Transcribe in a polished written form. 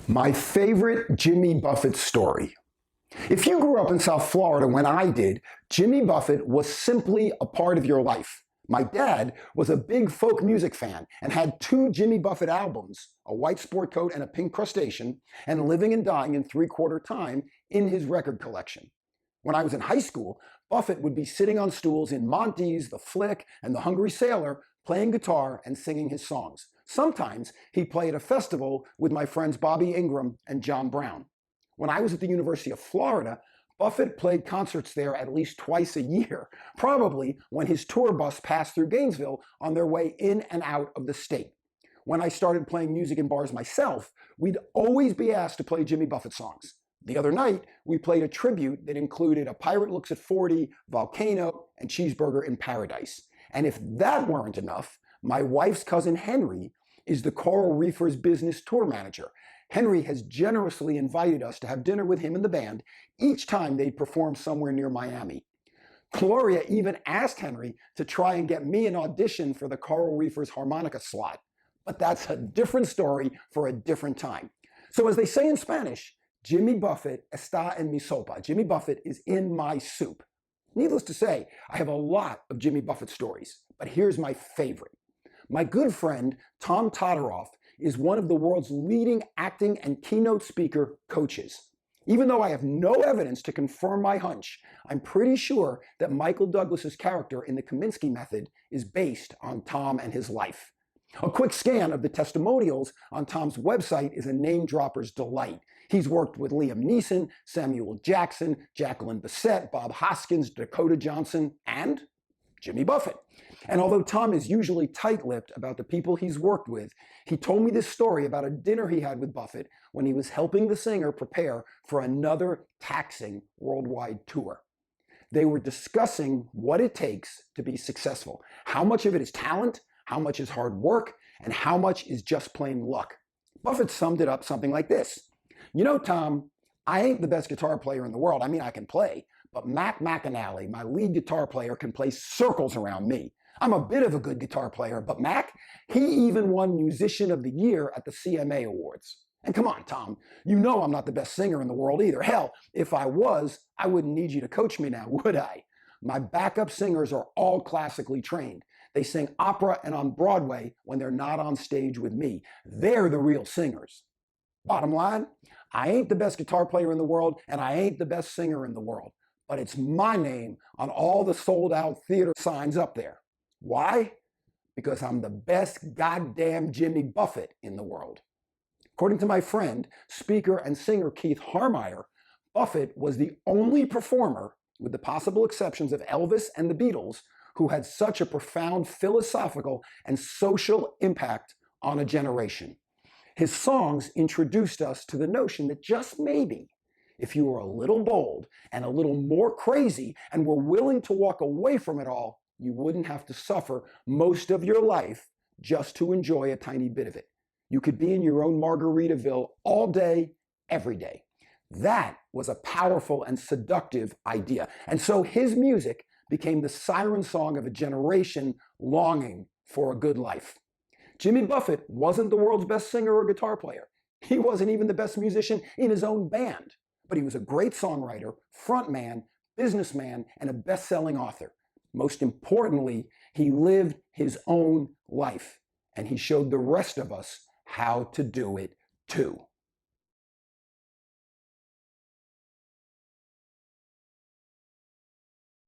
My favorite Jimmy Buffett story. If you grew up in South Florida when I did, Jimmy Buffett was simply a part of your life. My dad was a big folk music fan and had two Jimmy Buffett albums, a white sport coat and a pink crustacean, and Living and Dying in Three-Quarter Time in his record collection. When I was in high school, Buffett would be sitting on stools in Monty's, The Flick, and The Hungry Sailor, playing guitar and singing his songs. Sometimes he played at a festival with my friends Bobby Ingram and John Brown. When I was at the University of Florida, Buffett played concerts there at least twice a year, probably when his tour bus passed through Gainesville on their way in and out of the state. When I started playing music in bars myself, we'd always be asked to play Jimmy Buffett songs. The other night, we played a tribute that included A Pirate Looks at 40, Volcano, and Cheeseburger in Paradise. And if that weren't enough, my wife's cousin Henry is the Coral Reefers business tour manager. Henry has generously invited us to have dinner with him and the band each time they perform somewhere near Miami. Gloria even asked Henry to try and get me an audition for the Coral Reefers harmonica slot. But that's a different story for a different time. So as they say in Spanish, Jimmy Buffett está en mi sopa. Jimmy Buffett is in my soup. Needless to say, I have a lot of Jimmy Buffett stories, but here's my favorite. My good friend, Tom Todoroff, is one of the world's leading acting and keynote speaker coaches. Even though I have no evidence to confirm my hunch, I'm pretty sure that Michael Douglas's character in the Kaminsky Method is based on Tom and his life. A quick scan of the testimonials on Tom's website is a name-dropper's delight. He's worked with Liam Neeson, Samuel Jackson, Jacqueline Bisset, Bob Hoskins, Dakota Johnson, and Jimmy Buffett. And although Tom is usually tight-lipped about the people he's worked with, he told me this story about a dinner he had with Buffett when he was helping the singer prepare for another taxing worldwide tour. They were discussing what it takes to be successful. How much of it is talent, how much is hard work, and how much is just plain luck. Buffett summed it up something like this. You know, Tom, I ain't the best guitar player in the world. I mean, I can play, but Mac McAnally, my lead guitar player, can play circles around me. I'm a bit of a good guitar player, but Mac, he even won Musician of the Year at the CMA Awards. And come on, Tom, you know I'm not the best singer in the world either. Hell, if I was, I wouldn't need you to coach me now, would I? My backup singers are all classically trained. They sing opera and on Broadway when they're not on stage with me. They're the real singers. Bottom line, I ain't the best guitar player in the world, and I ain't the best singer in the world. But it's my name on all the sold-out theater signs up there. Why? Because I'm the best goddamn Jimmy Buffett in the world. According to my friend, speaker and singer Keith Harmeyer, Buffett was the only performer, with the possible exceptions of Elvis and the Beatles, who had such a profound philosophical and social impact on a generation. His songs introduced us to the notion that just maybe, if you were a little bold and a little more crazy and were willing to walk away from it all, you wouldn't have to suffer most of your life just to enjoy a tiny bit of it. You could be in your own Margaritaville all day, every day. That was a powerful and seductive idea. And so his music became the siren song of a generation longing for a good life. Jimmy Buffett wasn't the world's best singer or guitar player. He wasn't even the best musician in his own band. But he was a great songwriter, frontman, businessman, and a best-selling author. Most importantly, he lived his own life, and he showed the rest of us how to do it too.